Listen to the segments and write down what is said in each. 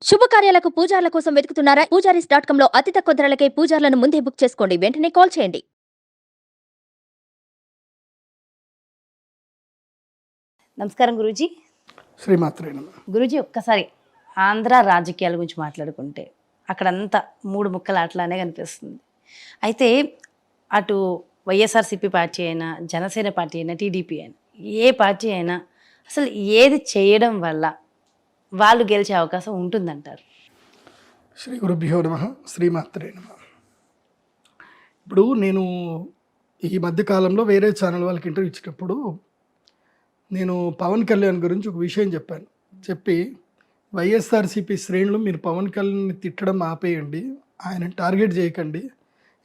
శుభకార్యాలకు పూజార్ల కోసం వెతుకుతున్నారా? పూజారీస్.com లో అతి తక్కువ ధరలకే పూజార్లను ముందే బుక్ చేసుకోండి. వెంటనే కాల్ చేయండి. నమస్కారం గురూజీ. శ్రీమాత్రే నమః. గురూజీ, ఒక్కసారి ఆంధ్ర రాజకీయాల గురించి మాట్లాడుకుంటే అక్కడంతా మూడు ముక్కలు అట్లానే కనిపిస్తుంది. అయితే అటు వైఎస్ఆర్సీపీ పార్టీ అయినా, జనసేన పార్టీ అయినా, టీడీపీ అయినా, ఏ పార్టీ అయినా అసలు ఏది చేయడం వల్ల వాళ్ళు గెలిచే అవకాశం ఉంటుందంటారు? శ్రీ గురుభ్యో నమః. శ్రీమాత్రే నమః. ఇప్పుడు నేను ఈ మధ్య కాలంలో వేరే ఛానల్ వాళ్ళకి ఇంటర్వ్యూ ఇచ్చేటప్పుడు నేను పవన్ కళ్యాణ్ గురించి ఒక విషయం చెప్పి వైఎస్ఆర్సీపీ శ్రేణులు మీరు పవన్ కళ్యాణ్ని తిట్టడం ఆపేయండి, ఆయన టార్గెట్ చేయకండి.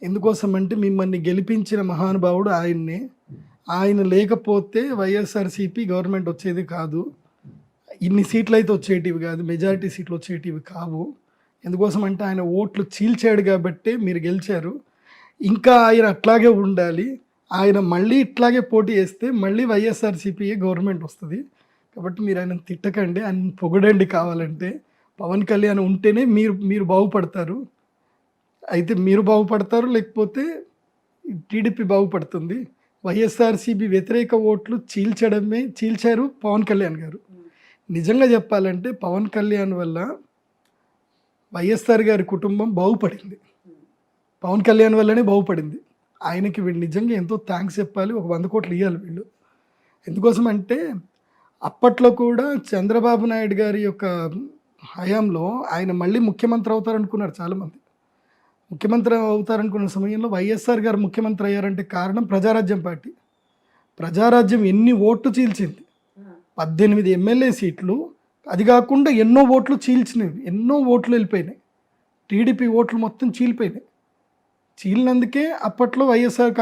ఎందుకోసం అంటే మిమ్మల్ని గెలిపించిన మహానుభావుడు ఆయన లేకపోతే వైఎస్ఆర్సీపీ గవర్నమెంట్ వచ్చేది కాదు, ఇన్ని సీట్లు అయితే వచ్చేటివి కాదు, మెజారిటీ సీట్లు వచ్చేటివి కావు. ఎందుకోసం అంటే ఆయన ఓట్లు చీల్చాడు కాబట్టి మీరు గెలిచారు. ఇంకా ఆయన అట్లాగే ఉండాలి, ఆయన మళ్ళీ ఇట్లాగే పోటీ చేస్తే మళ్ళీ వైఎస్ఆర్సీపీఏ గవర్నమెంట్ వస్తుంది. కాబట్టి మీరు ఆయన తిట్టకండి, ఆయన పొగడండి. కావాలంటే పవన్ కళ్యాణ్ ఉంటేనే మీరు బాగుపడతారు. అయితే మీరు బాగుపడతారు, లేకపోతే టీడీపీ బాగుపడుతుంది. వైఎస్ఆర్సీపీ వ్యతిరేక ఓట్లు చీల్చారు పవన్ కళ్యాణ్ గారు. నిజంగా చెప్పాలంటే పవన్ కళ్యాణ్ వల్ల వైఎస్ఆర్ గారి కుటుంబం బాగుపడింది, పవన్ కళ్యాణ్ వల్లనే బాగుపడింది. ఆయనకి వీళ్ళు నిజంగా ఎంతో థ్యాంక్స్ చెప్పాలి, ఒక 100 కోట్లు ఇవ్వాలి వీళ్ళు. ఎందుకోసం అంటే అప్పట్లో కూడా చంద్రబాబు నాయుడు గారి యొక్క హయాంలో ఆయన మళ్ళీ ముఖ్యమంత్రి అవుతారనుకున్నారు చాలామంది. ముఖ్యమంత్రి అవుతారనుకున్న సమయంలో వైఎస్ఆర్ గారు ముఖ్యమంత్రి అయ్యారంటే కారణం ప్రజారాజ్యం పార్టీ. ప్రజారాజ్యం ఎన్ని ఓట్లు చీల్చింది, 18 ఎమ్మెల్యే సీట్లు, అది కాకుండా ఎన్నో ఓట్లు చీల్చినవి, ఎన్నో ఓట్లు వెళ్ళిపోయినాయి. టీడీపీ ఓట్లు మొత్తం చీలినందుకే అప్పట్లో వైఎస్ఆర్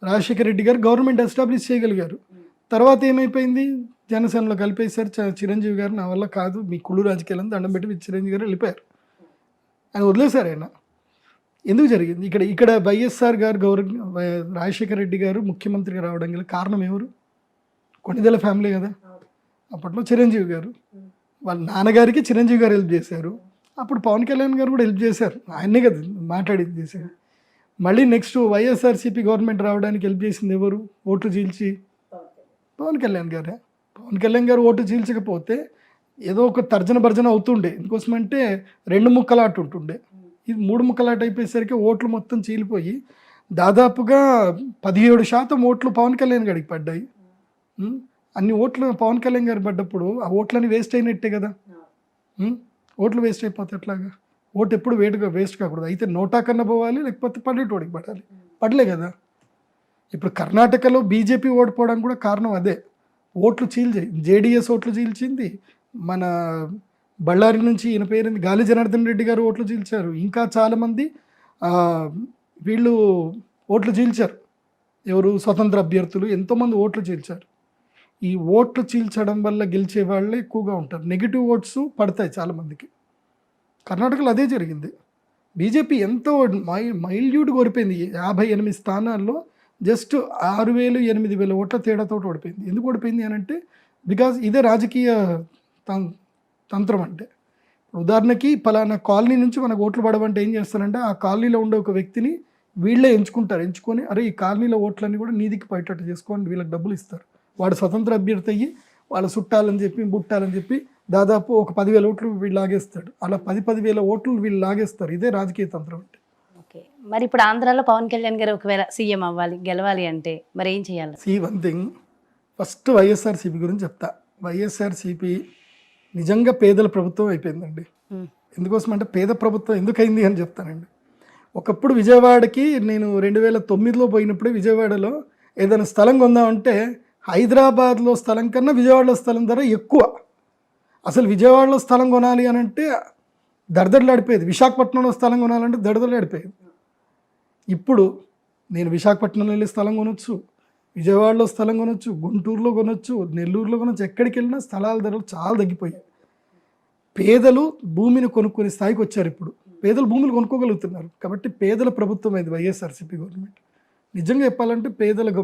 రాజశేఖర రెడ్డి గారు గవర్నమెంట్ ఎస్టాబ్లిష్ చేయగలిగారు. తర్వాత ఏమైపోయింది, జనసేనలో కలిపేశారు చిరంజీవి గారు. నా వల్ల కాదు, మీ కుళ్ళు రాజకీయాలను దండం పెట్టి చిరంజీవి గారు వెళ్ళిపోయారు, ఆయన వదిలేశారు. ఆయన ఎందుకు జరిగింది? ఇక్కడ వైఎస్ఆర్ గారు రాజశేఖర రెడ్డి గారు ముఖ్యమంత్రిగా రావడం గల కారణం ఎవరు? కొణిదెల ఫ్యామిలీ కదా. అప్పట్లో చిరంజీవి గారు, వాళ్ళ నాన్నగారికి చిరంజీవి గారు హెల్ప్ చేశారు. అప్పుడు పవన్ కళ్యాణ్ గారు కూడా హెల్ప్ చేశారు, ఆయనే కదా మాట్లాడేది చేశారు. మళ్ళీ నెక్స్ట్ వైఎస్ఆర్సీపీ గవర్నమెంట్ రావడానికి హెల్ప్ చేసింది ఎవరు? ఓట్లు చీల్చి పవన్ కళ్యాణ్ గారే. పవన్ కళ్యాణ్ గారు ఓటు చీల్చకపోతే ఏదో ఒక తర్జన అవుతుండే. ఎందుకోసమంటే 2 ముక్కలాట ఉంటుండే. ఇది 3 ముక్కలాట అయిపోయేసరికి ఓట్లు మొత్తం చీలిపోయి దాదాపుగా 17% ఓట్లు పవన్ కళ్యాణ్ గారికి పడ్డాయి. అన్ని ఓట్లు పవన్ కళ్యాణ్ గారు పడ్డప్పుడు ఆ ఓట్లని వేస్ట్ అయినట్టే కదా. ఓట్లు వేస్ట్ అయిపోతే ఎట్లాగా? ఓటు ఎప్పుడు వేస్ట్ కాకూడదు. అయితే నోటా కన్నా పోవాలి, లేకపోతే పల్లెటూడికి పడాలి. పడలే కదా. ఇప్పుడు కర్ణాటకలో బీజేపీ ఓడిపోవడానికి కూడా కారణం అదే, ఓట్లు చీల్చాయి. జేడీఎస్ ఓట్లు చీల్చింది. మన బళ్ళారి నుంచి ఈయన పేరుంది గాలి జనార్దన్ రెడ్డి గారు ఓట్లు చీల్చారు. ఇంకా చాలామంది వీళ్ళు ఓట్లు చీల్చారు. ఎవరు? స్వతంత్ర అభ్యర్థులు ఎంతోమంది ఓట్లు చీల్చారు. ఈ ఓట్లు చీల్చడం వల్ల గెలిచే వాళ్ళే ఎక్కువగా ఉంటారు. నెగిటివ్ ఓట్స్ పడతాయి చాలామందికి. కర్ణాటకలో అదే జరిగింది. బీజేపీ ఎంతో మైల్యూట్గా ఓడిపోయింది. 58 స్థానాల్లో జస్ట్ 6,000 8,000 ఓట్ల తేడాతో ఓడిపోయింది. ఎందుకు ఓడిపోయింది అని అంటే బికాజ్ ఇదే రాజకీయ తంత్రం. అంటే ఉదాహరణకి పలానా కాలనీ నుంచి మనకు ఓట్లు పడవంటే ఏం చేస్తారంటే ఆ కాలనీలో ఉండే ఒక వ్యక్తిని వీళ్ళే ఎంచుకొని అరే ఈ కాలనీలో ఓట్లన్నీ కూడా నీదికి పడేటట్టు చేసుకొని వీళ్ళకి డబ్బులు ఇస్తారు. వాడు స్వతంత్ర అభ్యర్థి అయ్యి వాళ్ళ చుట్టాలని చెప్పి బుట్టాలని చెప్పి దాదాపు ఒక 10,000 ఓట్లు వీళ్ళు లాగేస్తాడు. అలా 10,000 ఓట్లు వీళ్ళు లాగేస్తారు. ఇదే రాజకీయ తంత్రం అంటే. ఓకే, మరి ఇప్పుడు ఆంధ్రాలో పవన్ కళ్యాణ్ గారు ఒకవేళ సీఎం అవ్వాలి, గెలవాలి అంటే మరి ఏం చేయాలి? వన్ థింగ్, ఫస్ట్ వైఎస్ఆర్సీపీ గురించి చెప్తా. వైఎస్ఆర్సీపీ నిజంగా పేదల ప్రభుత్వం అయిపోయిందండి. ఎందుకోసం అంటే పేద ప్రభుత్వం ఎందుకైంది అని చెప్తానండి. ఒకప్పుడు విజయవాడకి నేను 2009లో పోయినప్పుడే విజయవాడలో ఏదైనా స్థలం కొందామంటే హైదరాబాద్లో స్థలం కన్నా విజయవాడలో స్థలం ధర ఎక్కువ. అసలు విజయవాడలో స్థలం కొనాలి అని అంటే దడదడలాడిపోయేది. విశాఖపట్నంలో స్థలం కొనాలంటే దడదడలాడిపోయేది. ఇప్పుడు నేను విశాఖపట్నంలో వెళ్ళి స్థలం కొనొచ్చు, విజయవాడలో స్థలం కొనొచ్చు, గుంటూరులో కొనొచ్చు, నెల్లూరులో కొనొచ్చు. ఎక్కడికి వెళ్ళినా స్థలాల ధరలు చాలా తగ్గిపోయాయి. పేదలు భూమిని కొనుక్కునే స్థాయికి వచ్చారు. ఇప్పుడు పేదలు భూములు కొనుక్కోగలుగుతున్నారు. కాబట్టి పేదల ప్రభుత్వం అది వైఎస్ఆర్సీపీ గవర్నమెంట్. నిజంగా చెప్పాలంటే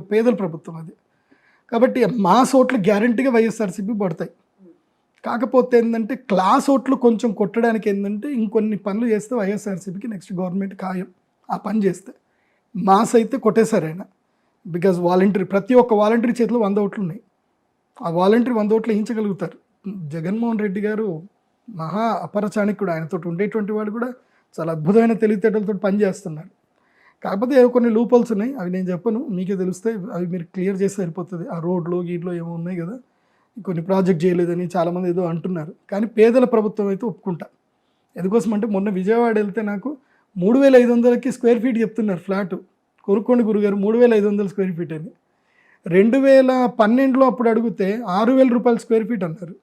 పేదల ప్రభుత్వం అది. కాబట్టి మాస్ ఓట్లు గ్యారంటీగా వైఎస్ఆర్సీపీ పడతాయి. కాకపోతే ఏంటంటే క్లాస్ ఓట్లు కొంచెం కొట్టడానికి ఏంటంటే ఇంకొన్ని పనులు చేస్తే వైఎస్ఆర్సీపీకి నెక్స్ట్ గవర్నమెంట్ ఖాయం. ఆ పని చేస్తే మాస్ అయితే కొట్టేశారు ఆయన. బికాజ్ వాలంటరీ, ప్రతి ఒక్క వాలంటరీ చేతిలో 100 ఓట్లు ఉన్నాయి. ఆ వాలంటరీ 100 ఓట్లు వేయించగలుగుతారు. జగన్మోహన్ రెడ్డి గారు మహా అపర చాణక్యుడు. ఆయనతో ఉండేటువంటి వాడు కూడా చాలా అద్భుతమైన తెలివితేటలతో పనిచేస్తున్నారు. కాకపోతే ఏవో కొన్ని లూపోల్స్ ఉన్నాయి, అవి నేను చెప్పను, మీకే తెలుస్తాయి. అవి మీరు క్లియర్ చేస్తే సరిపోతుంది. ఆ రోడ్లో గీడ్లో ఏమో ఉన్నాయి కదా, కొన్ని ప్రాజెక్ట్ చేయలేదని చాలామంది ఏదో అంటున్నారు. కానీ పేదల ప్రభుత్వం అయితే ఒప్పుకుంటా. ఎందుకోసం అంటే మొన్న విజయవాడ వెళ్తే నాకు 3,500కి స్క్వేర్ ఫీట్ చెప్తున్నారు ఫ్లాటు. కొనుక్కోండి గురుగారు 3,500 స్క్వేర్ ఫీట్ అని. 2012లో అప్పుడు అడిగితే 6,000 రూపాయలు స్క్వేర్ ఫీట్ అన్నారు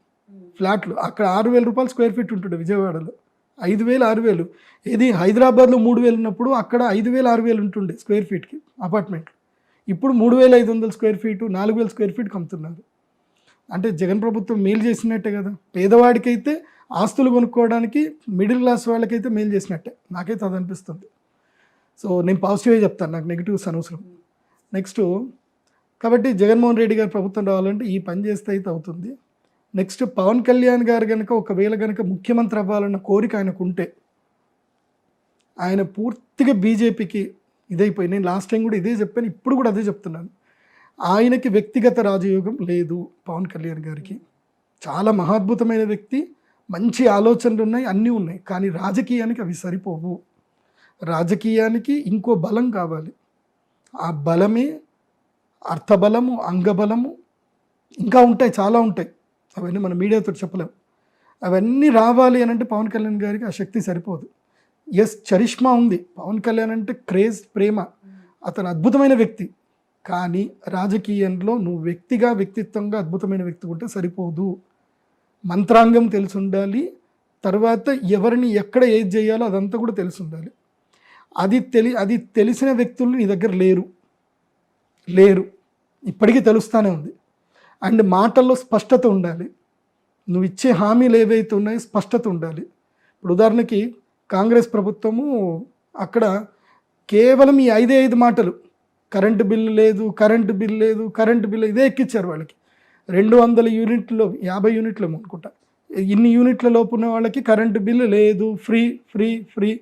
ఫ్లాట్లు. అక్కడ 6,000 రూపాయలు స్క్వేర్ ఫీట్ ఉంటుండే విజయవాడలో. 5,000 6,000. ఇది హైదరాబాద్లో 3,000 ఉన్నప్పుడు అక్కడ 5,000 6,000 ఉంటుండే స్క్వేర్ ఫీట్కి అపార్ట్మెంట్లు. ఇప్పుడు 3,500 స్క్వేర్ ఫీటు 4,000 స్క్వేర్ ఫీట్కి అమ్ముతున్నారు. అంటే జగన్ ప్రభుత్వం మేలు చేసినట్టే కదా. పేదవాడికైతే ఆస్తులు కొనుక్కోవడానికి, మిడిల్ క్లాస్ వాళ్ళకైతే మేలు చేసినట్టే, నాకైతే అది అనిపిస్తుంది. సో నేను పాజిటివ్గా చెప్తాను, నాకు నెగిటివ్స్ అనవసరం. నెక్స్ట్, కాబట్టి జగన్మోహన్ రెడ్డి గారు ప్రభుత్వం రావాలంటే ఈ పని చేస్తే అయితే అవుతుంది. నెక్స్ట్, పవన్ కళ్యాణ్ గారు కనుక ఒకవేళ కనుక ముఖ్యమంత్రి అవ్వాలన్న కోరిక ఆయనకు ఉంటే, ఆయన పూర్తిగా బీజేపీకి ఇదైపోయి, నేను లాస్ట్ టైం కూడా ఇదే చెప్పాను, ఇప్పుడు కూడా అదే చెప్తున్నాను. ఆయనకి వ్యక్తిగత రాజయోగం లేదు. పవన్ కళ్యాణ్ గారికి చాలా మహాద్భుతమైన వ్యక్తి, మంచి ఆలోచనలు ఉన్నాయి, అన్నీ ఉన్నాయి. కానీ రాజకీయానికి అవి సరిపోవు. రాజకీయానికి ఇంకో బలం కావాలి. ఆ బలమే అర్థబలము, అంగబలము, ఇంకా ఉంటాయి, చాలా ఉంటాయి. అవన్నీ మన మీడియాతో చెప్పలేము. అవన్నీ రావాలి అని అంటే పవన్ కళ్యాణ్ గారికి ఆ శక్తి సరిపోదు. ఎస్, చరిష్మా ఉంది. పవన్ కళ్యాణ్ అంటే క్రేజ్, ప్రేమ, అతను అద్భుతమైన వ్యక్తి. కానీ రాజకీయంలో నువ్వు వ్యక్తిత్వంగా అద్భుతమైన వ్యక్తి ఉంటే సరిపోదు. మంత్రాంగం తెలిసి ఉండాలి. తర్వాత ఎవరిని ఎక్కడ ఏది చేయాలో అదంతా కూడా తెలిసి ఉండాలి. అది తెలిసిన వ్యక్తులు నీ దగ్గర లేరు. ఇప్పటికీ తెలుస్తూనే ఉంది. అండ్ మాటల్లో స్పష్టత ఉండాలి. నువ్వు ఇచ్చే హామీలు ఏవైతే ఉన్నాయో స్పష్టత ఉండాలి. ఇప్పుడు ఉదాహరణకి కాంగ్రెస్ ప్రభుత్వము అక్కడ కేవలం ఈ 5 మాటలు, కరెంటు బిల్లు లేదు, ఇదే ఎక్కిచ్చారు వాళ్ళకి. 200 యూనిట్లు 50 యూనిట్లు అనుకుంటా, ఇన్ని యూనిట్ల లోపు ఉన్న వాళ్ళకి కరెంటు బిల్లు లేదు, ఫ్రీ,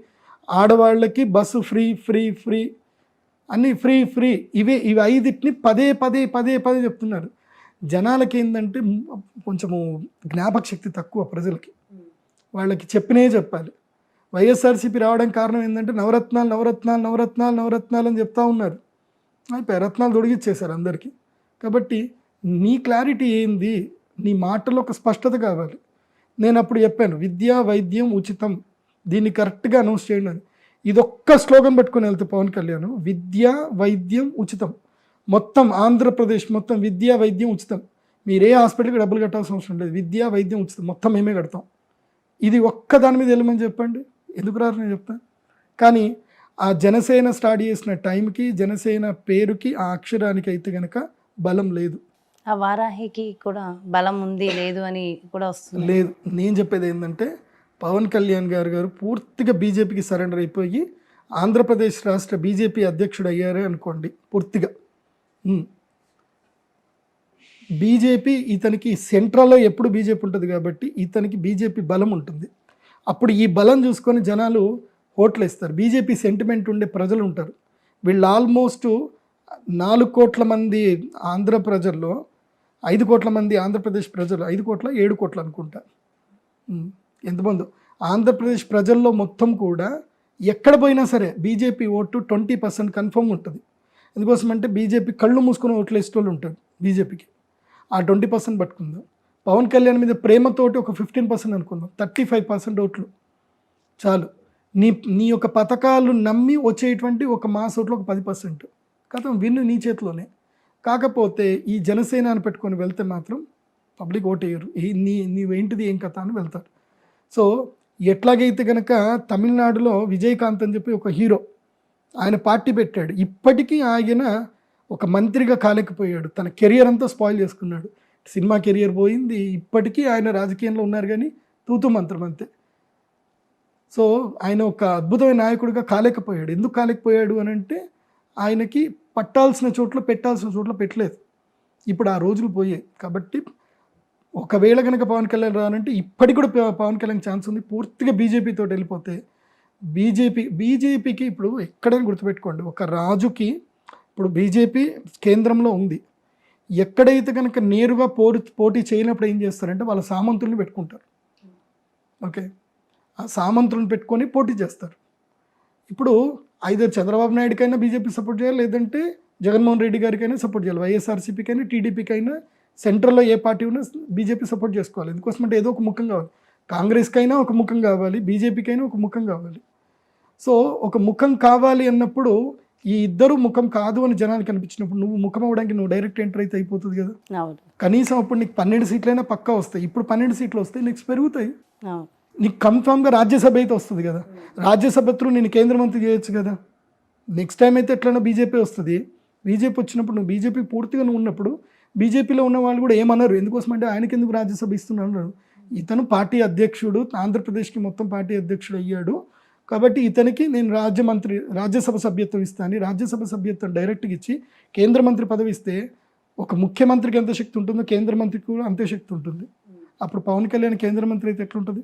ఆడవాళ్ళకి బస్సు ఫ్రీ అన్నీ ఫ్రీ. ఇవి 5 పదే చెప్తున్నారు. జనాలకి ఏంటంటే కొంచెము జ్ఞాపక శక్తి తక్కువ ప్రజలకి. వాళ్ళకి చెప్పాలి. వైఎస్ఆర్సీపీ రావడానికి కారణం ఏంటంటే నవరత్నాలు అని చెప్తా ఉన్నారు. అయిపోయి రత్నాలు తొడిగిచ్చేశారు అందరికీ. కాబట్టి నీ క్లారిటీ ఏంది, నీ మాటలో ఒక స్పష్టత కావాలి. నేను అప్పుడు చెప్పాను, విద్యా వైద్యం ఉచితం, దీన్ని కరెక్ట్గా అనౌన్స్ చేయండి అని. ఇదొక్క స్లోగన్ పెట్టుకుని వెళ్తే పవన్ కళ్యాణ్, విద్యా వైద్యం ఉచితం, మొత్తం ఆంధ్రప్రదేశ్ మొత్తం విద్యా వైద్యం ఉచితం, మీరే హాస్పిటల్కి డబ్బులు కట్టాల్సిన అవసరం లేదు, విద్యా వైద్యం ఉచితం, మొత్తం మేమే కడతాం. ఇది ఒక్క దాని మీద వెళ్ళమని చెప్పండి, ఎందుకు రారు నేను చెప్తాను. కానీ ఆ జనసేన స్టార్ట్ చేసిన టైంకి, జనసేన పేరుకి, ఆ అక్షరానికి అయితే కనుక బలం లేదు. ఆ వారాహికి కూడా బలం ఉంది లేదు అని కూడా వస్తుంది. లేదు, నేను చెప్పేది ఏంటంటే పవన్ కళ్యాణ్ గారు పూర్తిగా బీజేపీకి సరెండర్ అయిపోయి ఆంధ్రప్రదేశ్ రాష్ట్ర బీజేపీ అధ్యక్షుడు అయ్యారే అనుకోండి. పూర్తిగా బీజేపీ ఇతనికి సెంట్రల్లో ఎప్పుడు బీజేపీ ఉంటుంది కాబట్టి ఇతనికి బీజేపీ బలం ఉంటుంది. అప్పుడు ఈ బలం చూసుకొని జనాలు ఓట్లు వేస్తారు. బీజేపీ సెంటిమెంట్ ఉండే ప్రజలు ఉంటారు. వీళ్ళు ఆల్మోస్ట్ 4 కోట్ల మంది ఆంధ్ర ప్రజల్లో 5 కోట్ల మంది ఆంధ్రప్రదేశ్ ప్రజలు, 5 కోట్ల 7 కోట్ల అనుకుంటా, ఎంతమంది ఆంధ్రప్రదేశ్ ప్రజల్లో మొత్తం కూడా ఎక్కడ పోయినా సరే బీజేపీ ఓటు 20% కన్ఫర్మ్ ఉంటుంది. ఎందుకోసం అంటే బీజేపీ కళ్ళు మూసుకొని ఓట్లు వేసేటోళ్ళు ఉంటారు బీజేపీకి. ఆ 20% పట్టుకుందాం. పవన్ కళ్యాణ్ మీద ప్రేమతోటి ఒక 15% అనుకుందాం, 35% ఓట్లు చాలు. నీ యొక్క పథకాలు నమ్మి వచ్చేటువంటి ఒక మాస్ ఓట్లు ఒక 10%. కథం విన్ను నీ చేతిలోనే. కాకపోతే ఈ జనసేన అని పెట్టుకొని వెళ్తే మాత్రం పబ్లిక్ ఓటు వేయరు. నీవేంటిది ఏం కథ అని వెళ్తారు. సో ఎట్లాగైతే కనుక తమిళనాడులో విజయకాంత్ అని చెప్పి ఒక హీరో, ఆయన పార్టీ పెట్టాడు. ఇప్పటికీ ఆయన ఒక మంత్రిగా కాలేకపోయాడు. తన కెరియర్ అంతా స్పాయిల్ చేసుకున్నాడు. సినిమా కెరియర్ పోయింది. ఇప్పటికీ ఆయన రాజకీయంలో ఉన్నారు కానీ తూతు మంత్రం అంతే. సో ఆయన ఒక అద్భుతమైన నాయకుడిగా కాలేకపోయాడు. ఎందుకు కాలేకపోయాడు అని అంటే ఆయనకి పెట్టాల్సిన చోట్ల పెట్టలేదు. ఇప్పుడు ఆ రోజులు పోయాయి. కాబట్టి ఒకవేళ కనుక పవన్ కళ్యాణ్ రానంటే ఇప్పటికి కూడా పవన్ కళ్యాణ్ ఛాన్స్ ఉంది. పూర్తిగా బీజేపీ తోటి వెళ్ళిపోతే బీజేపీకి ఇప్పుడు ఎక్కడైనా గుర్తుపెట్టుకోండి, ఒక రాజుకి ఇప్పుడు బీజేపీ కేంద్రంలో ఉంది, ఎక్కడైతే కనుక నేరుగా పోటీ చేయనప్పుడు ఏం చేస్తారంటే వాళ్ళ సామంతుల్ని పెట్టుకుంటారు. ఓకే, ఆ సామంతులను పెట్టుకొని పోటీ చేస్తారు. ఇప్పుడు ఐదర్ చంద్రబాబు నాయుడుకైనా బీజేపీ సపోర్ట్ చేయాలి, లేదంటే జగన్మోహన్ రెడ్డి గారికైనా సపోర్ట్ చేయాలి, వైఎస్ఆర్సీపీకైనా టీడీపీకైనా సెంట్రల్లో ఏ పార్టీ ఉన్నా బీజేపీ సపోర్ట్ చేసుకోవాలి. ఎందుకోసమంటే ఏదో ఒక ముఖం కావాలి, కాంగ్రెస్కైనా ఒక ముఖం కావాలి, బీజేపీకైనా ఒక ముఖం కావాలి. సో ఒక ముఖం కావాలి అన్నప్పుడు ఈ ఇద్దరు ముఖం కాదు అని జనానికి అనిపించినప్పుడు నువ్వు ముఖం అవ్వడానికి నువ్వు డైరెక్ట్ ఎంటర్ అయితే అయిపోతుంది కదా. కనీసం అప్పుడు నీకు 12 సీట్లైనా పక్కా వస్తాయి. ఇప్పుడు 12 సీట్లు వస్తాయి, నెక్స్ట్ పెరుగుతాయి, నీకు కన్ఫామ్గా రాజ్యసభ అయితే వస్తుంది కదా. రాజ్యసభ త్రూ నేను కేంద్ర మంత్రి చేయొచ్చు కదా. నెక్స్ట్ టైం అయితే ఎట్లన్నా బీజేపీ వస్తుంది. బీజేపీ వచ్చినప్పుడు నువ్వు బీజేపీ పూర్తిగా నువ్వు ఉన్నప్పుడు బీజేపీలో ఉన్న వాళ్ళు కూడా ఏమన్నారు, ఎందుకోసం అంటే ఆయనకి ఎందుకు రాజ్యసభ ఇస్తున్నాడు, ఇతను పార్టీ అధ్యక్షుడు, ఆంధ్రప్రదేశ్కి మొత్తం పార్టీ అధ్యక్షుడు అయ్యాడు కాబట్టి ఇతనికి నేను రాజ్యసభ సభ్యత్వం ఇస్తాను. రాజ్యసభ సభ్యత్వం డైరెక్ట్గా ఇచ్చి కేంద్ర మంత్రి పదవి ఇస్తే ఒక ముఖ్యమంత్రికి ఎంత శక్తి ఉంటుందో కేంద్ర మంత్రికి కూడా అంతే శక్తి ఉంటుంది. అప్పుడు పవన్ కళ్యాణ్ కేంద్ర మంత్రి అయితే ఎట్లుంటుంది?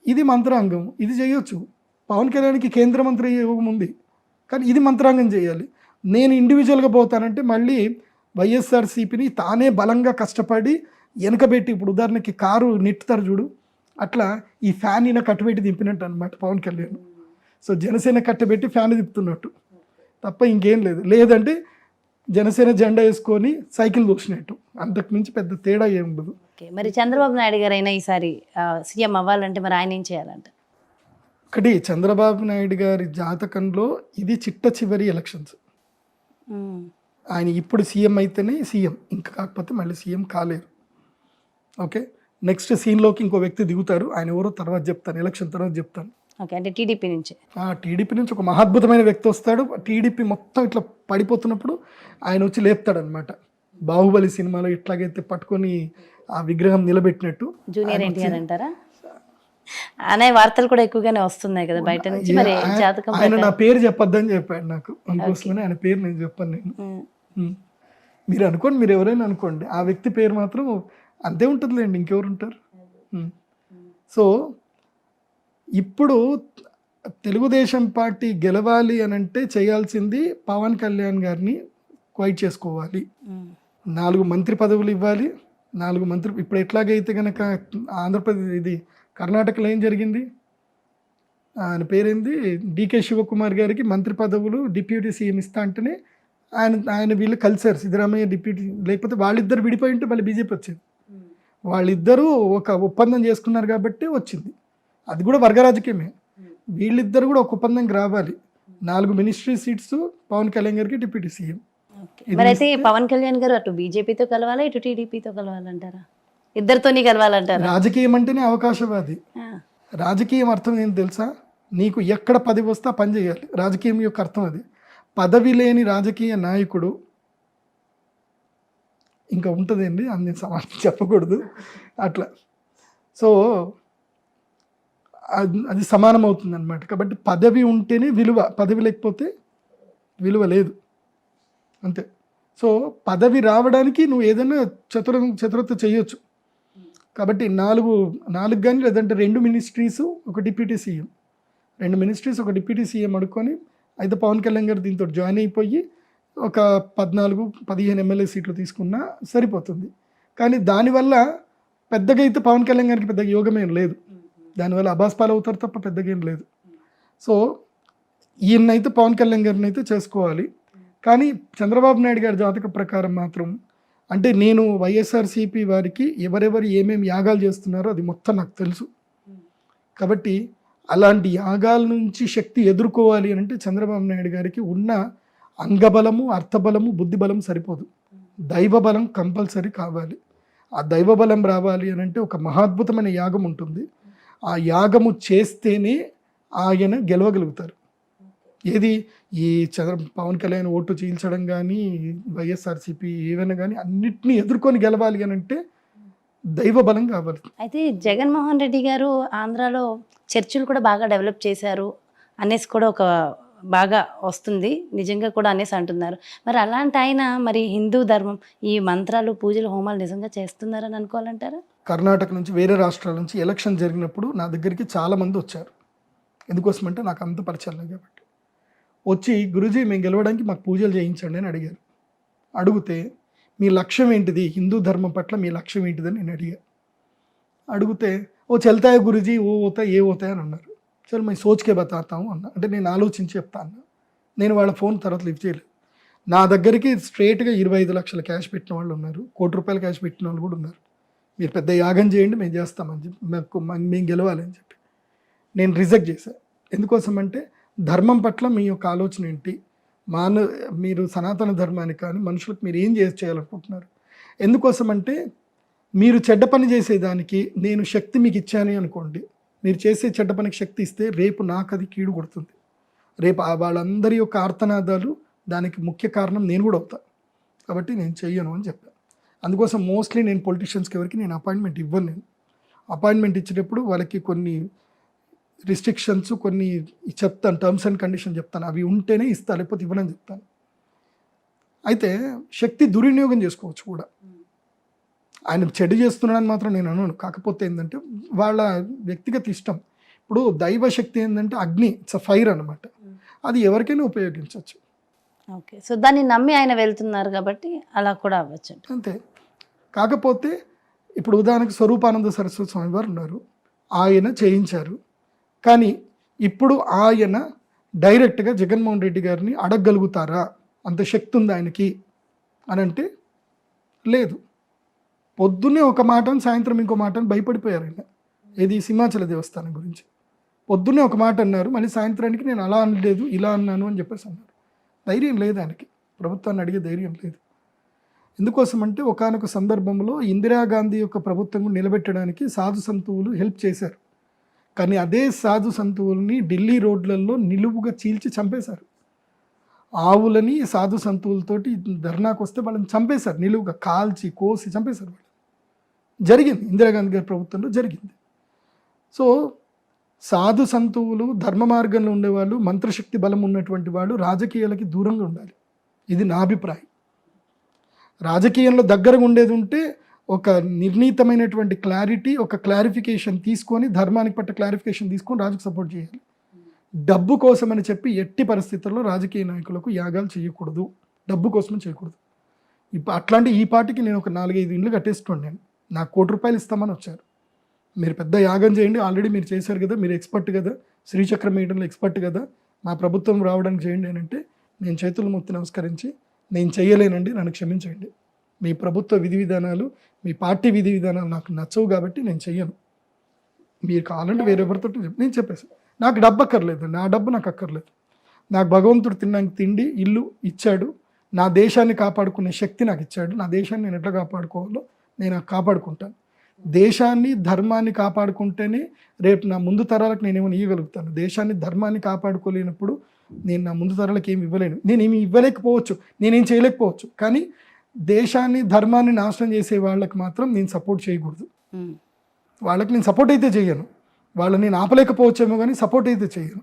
ఇది మంత్రాంగం, ఇది చేయొచ్చు. పవన్ కళ్యాణ్కి కేంద్ర మంత్రి అయ్యే యోగం ఉంది, కానీ ఇది మంత్రాంగం చేయాలి. నేను ఇండివిజువల్గా పోతానంటే మళ్ళీ వైఎస్ఆర్సీపీని తానే బలంగా కష్టపడి వెనకబెట్టి, ఇప్పుడు ఉదాహరణకి కారు నెట్టుతారు చూడు, అట్లా ఈ ఫ్యాన్ ఈయన కట్టబెట్టి దింపినట్టు అనమాట పవన్ కళ్యాణ్. సో జనసేన కట్టబెట్టి ఫ్యాన్ తిప్పుతున్నట్టు తప్ప ఇంకేం లేదు. లేదంటే జనసేన జెండా వేసుకొని సైకిల్ దూసినట్టు, అంతకు మించి పెద్ద తేడా ఏం ఉండదు. మరి చంద్రబాబు నాయుడు గారు అయినా ఈసారి సీఎం అవ్వాలంటే మరి ఆయన ఏం చేయాలంట? ఒకటి, చంద్రబాబు నాయుడు గారి జాతకంలో ఇది చిట్ట చివరి ఎలక్షన్స్. ఆయన ఇప్పుడు సీఎం అయితేనే సీఎం, ఇంకా కాకపోతే మళ్ళీ సీఎం కాలేరు. ఓకే, నెక్స్ట్ సీన్లోకి ఇంకో వ్యక్తి దిగుతారు, ఆయన ఎవరో తర్వాత చెప్తాను, ఎలక్షన్ తర్వాత చెప్తాను. ఓకే, అంటే టీడీపీ నుంచి ఒక మహాద్భుతమైన వ్యక్తి వస్తాడు. టీడీపీ మొత్తం ఇట్లా పడిపోతున్నప్పుడు ఆయన వచ్చి లేపుతాడు అనమాట. బాహుబలి సినిమాలో ఇట్లాగైతే పట్టుకొని ఆ విగ్రహం నిలబెట్టినట్టు. జూనియర్ ఎన్టీఆర్ అంటారా అనే వార్తలు కూడా ఎక్కువగానే వస్తున్నాయి కదా బయట నుంచి. మరి జాతకం ఆయన నా పేరు చెప్పొద్దని చెప్పాడు నాకు, అందుకోసమని ఆయన పేరు నేను చెప్పాను. నేను మీరు అనుకోండి, మీరు ఎవరైనా అనుకోండి, ఆ వ్యక్తి పేరు మాత్రం అంతే ఉంటుందిలేండి, ఇంకెవరు ఉంటారు. సో ఇప్పుడు తెలుగుదేశం పార్టీ గెలవాలి అని అంటే చేయాల్సింది పవన్ కళ్యాణ్ గారిని క్వైట్ చేసుకోవాలి, 4 మంత్రి పదవులు ఇవ్వాలి. 4 మంత్రి ఇప్పుడు ఎట్లాగైతే కనుక ఆంధ్రప్రదేశ్ ఇది కర్ణాటకలో ఏం జరిగింది, ఆయన పేరేంది, డికే శివకుమార్ గారికి మంత్రి పదవులు డిప్యూటీ సీఎం ఇస్తా అంటేనే ఆయన వీళ్ళు కలిసారు, సిద్ధరామయ్య డిప్యూటీ. లేకపోతే వాళ్ళిద్దరు విడిపోయి ఉంటే మళ్ళీ బీజేపీ వచ్చింది. వాళ్ళిద్దరూ ఒక ఒప్పందం చేసుకున్నారు కాబట్టి వచ్చింది, అది కూడా వర్గ రాజకీయమే. వీళ్ళిద్దరు కూడా ఒక ఒప్పందంకి రావాలి. 4 మినిస్ట్రీ సీట్స్ పవన్ కళ్యాణ్ గారికి డిప్యూటీ సీఎం. మరి అయితే పవన్ కళ్యాణ్ గారు అటు బీజేపీతో కలవాలా, ఇటు టీడీపీతో కలవాలంటారా? ఇద్దరితోని కలవాలంటారా? రాజకీయం అంటేనే అవకాశవాది. రాజకీయం అర్థం ఏంటి తెలుసా? నీకు ఎక్కడ పదవి వస్తే ఆ పని చేయాలి. రాజకీయం యొక్క అర్థం అది. పదవి లేని రాజకీయ నాయకుడు ఇంకా ఉంటుందండి, అన్ని సమాధానం చెప్పకూడదు అట్లా. సో అది సమానం అవుతుంది అనమాట. కాబట్టి పదవి ఉంటేనే విలువ, పదవి లేకపోతే విలువ లేదు, అంతే. సో పదవి రావడానికి నువ్వు ఏదైనా చతురత చేయొచ్చు. కాబట్టి 4 కానీ లేదంటే 2 మినిస్ట్రీస్ ఒక డిప్యూటీ సీఎం, 2 మినిస్ట్రీస్ ఒక డిప్యూటీ సీఎం అడుక్కొని అయితే పవన్ కళ్యాణ్ గారు దీంతో జాయిన్ అయిపోయి ఒక 14-15 ఎమ్మెల్యే సీట్లు తీసుకున్నా సరిపోతుంది. కానీ దానివల్ల పెద్దగా అయితే పవన్ కళ్యాణ్ గారికి పెద్దగా యోగమేం లేదు, దానివల్ల అబాస్పాలు అవుతారు తప్ప పెద్దగా ఏం లేదు. సో ఈయనైతే పవన్ కళ్యాణ్ గారిని అయితే చేసుకోవాలి. కానీ చంద్రబాబు నాయుడు గారి జాతక ప్రకారం మాత్రం, అంటే నేను వైఎస్ఆర్సీపీ వారికి ఎవరెవరు ఏమేమి యాగాలు చేస్తున్నారో అది మొత్తం నాకు తెలుసు. కాబట్టి అలాంటి యాగాల నుంచి శక్తి ఎదుర్కోవాలి అని అంటే చంద్రబాబు నాయుడు గారికి ఉన్న అంగబలము, అర్థబలము, బుద్ధిబలం సరిపోదు, దైవబలం కంపల్సరీ కావాలి. ఆ దైవబలం రావాలి అని అంటే ఒక మహాద్భుతమైన యాగం ఉంటుంది. ఆ యాగము చేస్తేనే ఆయన గెలవగలుగుతారు. ఏది ఈ పవన్ కళ్యాణ్ ఓటు చీల్చడం కానీ వైఎస్ఆర్సీపీ ఏవైనా కానీ అన్నిటినీ ఎదుర్కొని గెలవాలి అని అంటే దైవ బలం కావాలి. అయితే జగన్మోహన్ రెడ్డి గారు ఆంధ్రాలో చర్చిలు కూడా బాగా డెవలప్ చేశారు అనేసి కూడా ఒక బాగా వస్తుంది నిజంగా కూడా అనేసి అంటున్నారు. మరి అలాంటి ఆయన మరి హిందూ ధర్మం ఈ మంత్రాలు, పూజలు, హోమాలు నిజంగా చేస్తున్నారని అనుకోవాలంటారా? కర్ణాటక నుంచి వేరే రాష్ట్రాల నుంచి ఎలక్షన్ జరిగినప్పుడు నా దగ్గరికి చాలామంది వచ్చారు. ఎందుకోసమంటే నాకు అంత పరిచయం లేదు కాబట్టి. వచ్చి గురూజీ మేము గెలవడానికి మాకు పూజలు చేయించండి అని అడిగారు. అడిగితే మీ లక్ష్యం ఏంటిది, హిందూ ధర్మం పట్ల మీ లక్ష్యం ఏంటిదని నేను అడిగాను. అడిగితే ఓ చల్తాయా గురూజీ ఓ పోతా ఏ పోతాయి అని అన్నారు. చల్ మేము సోచ్కే బతాతాము అన్న. అంటే నేను ఆలోచించి చెప్తా అన్న. నేను వాళ్ళ ఫోన్ తర్వాత లిఫ్ట్ చేయలేదు. నా దగ్గరికి స్ట్రేట్గా 25 లక్షల క్యాష్ పెట్టిన వాళ్ళు ఉన్నారు, ₹1,00,00,000 క్యాష్ పెట్టిన వాళ్ళు కూడా ఉన్నారు. మీరు పెద్ద యాగం చేయండి మేము చేస్తామని చెప్పి మేము గెలవాలని చెప్పి నేను రిజెక్ట్ చేశాను. ఎందుకోసం అంటే ధర్మం పట్ల మీ యొక్క ఆలోచన ఏంటి, మీరు సనాతన ధర్మాన్ని కానీ మనుషులకు మీరు ఏం చేయాలనుకుంటున్నారు. ఎందుకోసం అంటే మీరు చెడ్డ పని చేసేదానికి నేను శక్తి మీకు ఇచ్చాను అనుకోండి, మీరు చేసే చెడ్డ పనికి శక్తి ఇస్తే రేపు నాకు అది కీడు కొడుతుంది. రేపు వాళ్ళందరి యొక్క ఆర్తనాదాలు దానికి ముఖ్య కారణం నేను కూడా అవుతా. కాబట్టి నేను చెయ్యను అని చెప్పాను. అందుకోసం మోస్ట్లీ నేను పొలిటీషియన్స్కి ఎవరికి నేను అపాయింట్మెంట్ ఇవ్వను. నేను అపాయింట్మెంట్ ఇచ్చేటప్పుడు వాళ్ళకి కొన్ని రిస్ట్రిక్షన్స్ కొన్ని చెప్తాను, టర్మ్స్ అండ్ కండిషన్ చెప్తాను. అవి ఉంటేనే ఇస్తా, లేకపోతే ఇవ్వనని చెప్తాను. అయితే శక్తి దుర్వినియోగం చేసుకోవచ్చు కూడా. ఆయన చెడు చేస్తున్నాడని మాత్రం నేను అనను. కాకపోతే ఏంటంటే వాళ్ళ వ్యక్తిగత ఇష్టం. ఇప్పుడు దైవశక్తి ఏంటంటే అగ్ని, ఇట్స్ అ ఫైర్ అనమాట. అది ఎవరికైనా ఉపయోగించవచ్చు. ఓకే, సో దాన్ని నమ్మి ఆయన వెళ్తున్నారు కాబట్టి అలా కూడా అవ్వచ్చు అంతే. కాకపోతే ఇప్పుడు ఉదాహరణకు స్వరూపానంద సరస్వతి స్వామి వారు ఉన్నారు, ఆయన చేయించారు. కానీ ఇప్పుడు ఆయన డైరెక్ట్గా జగన్మోహన్ రెడ్డి గారిని అడగగలుగుతారా, అంత శక్తి ఉంది ఆయనకి అని అంటే లేదు. పొద్దున్నే ఒక మాట సాయంత్రం ఇంకో మాట అని భయపడిపోయారు ఆయన. ఏది సింహాచల దేవస్థానం గురించి పొద్దున్నే ఒక మాట అన్నారు, మళ్ళీ సాయంత్రానికి నేను అలా అనలేదు ఇలా అన్నాను అని చెప్పేసి అన్నారు. ధైర్యం లేదు ఆయనకి, ప్రభుత్వాన్ని అడిగే ధైర్యం లేదు. ఎందుకోసం అంటే ఒకానొక సందర్భంలో ఇందిరాగాంధీ యొక్క ప్రభుత్వం నిలబెట్టడానికి సాధు సంతువులు హెల్ప్ చేశారు. కానీ అదే సాధు సంతువుల్ని ఢిల్లీ రోడ్లలో నిలువుగా చీల్చి చంపేశారు. ఆవులని సాధు సంతువులతోటి ధర్నాకు వస్తే వాళ్ళని చంపేశారు, నిలువుగా కాల్చి కోసి చంపేశారు. వాళ్ళు జరిగింది, ఇందిరాగాంధీ గారి ప్రభుత్వంలో జరిగింది. సో సాధు సంతువులు ధర్మ మార్గంలో ఉండేవాళ్ళు, మంత్రశక్తి బలం ఉన్నటువంటి వాళ్ళు రాజకీయాలకి దూరంగా ఉండాలి. ఇది నా అభిప్రాయం. రాజకీయంలో దగ్గరగా ఉండేది ఉంటే ఒక నిర్ణీతమైనటువంటి క్లారిటీ, ఒక క్లారిఫికేషన్ తీసుకొని ధర్మానికి పట్ల క్లారిఫికేషన్ తీసుకొని రాజుకు సపోర్ట్ చేయాలి. డబ్బు కోసం అని చెప్పి ఎట్టి పరిస్థితుల్లో రాజకీయ నాయకులకు యాగాలు చేయకూడదు, డబ్బు కోసమే చేయకూడదు. ఇప్పుడు అట్లాంటి ఈ పార్టీకి నేను ఒక 4-5 ఇండ్లు కట్టేస్తున్నాను. నాకు ₹1,00,00,000 ఇస్తామని వచ్చారు. మీరు పెద్ద యాగం చేయండి, ఆల్రెడీ మీరు చేశారు కదా, మీరు ఎక్స్పర్ట్ కదా, శ్రీచక్రం వేయడంలో ఎక్స్పర్ట్ కదా, మా ప్రభుత్వం రావడానికి చేయండి అని అంటే నేను చేతులు మొత్తి నమస్కరించి నేను చేయలేనండి, నన్ను క్షమించండి, మీ ప్రభుత్వ విధి విధానాలు మీ పార్టీ విధి విధానాలు నాకు నచ్చవు కాబట్టి నేను చెయ్యను, మీరు కావాలంటే వేరెవరితో నేను చెప్పేసాను. నాకు డబ్బు అక్కర్లేదండి, నా డబ్బు నాకు అక్కర్లేదు. నాకు భగవంతుడు తినడానికి తిండి ఇల్లు ఇచ్చాడు, నా దేశాన్ని కాపాడుకునే శక్తి నాకు ఇచ్చాడు. నా దేశాన్ని నేను ఎట్లా కాపాడుకోవాలో నేను కాపాడుకుంటాను. దేశాన్ని ధర్మాన్ని కాపాడుకుంటేనే రేపు నా ముందు తరాలకు నేనేమో ఇవ్వగలుగుతాను. దేశాన్ని ధర్మాన్ని కాపాడుకోలేనప్పుడు నేను నా ముందు తరాలకు ఏమి ఇవ్వలేను. నేనేమి ఇవ్వలేకపోవచ్చు, నేనేం చేయలేకపోవచ్చు, కానీ దేశాన్ని ధర్మాన్ని నాశనం చేసే వాళ్ళకి మాత్రం నేను సపోర్ట్ చేయకూడదు. వాళ్ళకి నేను సపోర్ట్ అయితే చేయను, వాళ్ళని నేను ఆపలేకపోవచ్చేమో కానీ సపోర్ట్ అయితే చేయను.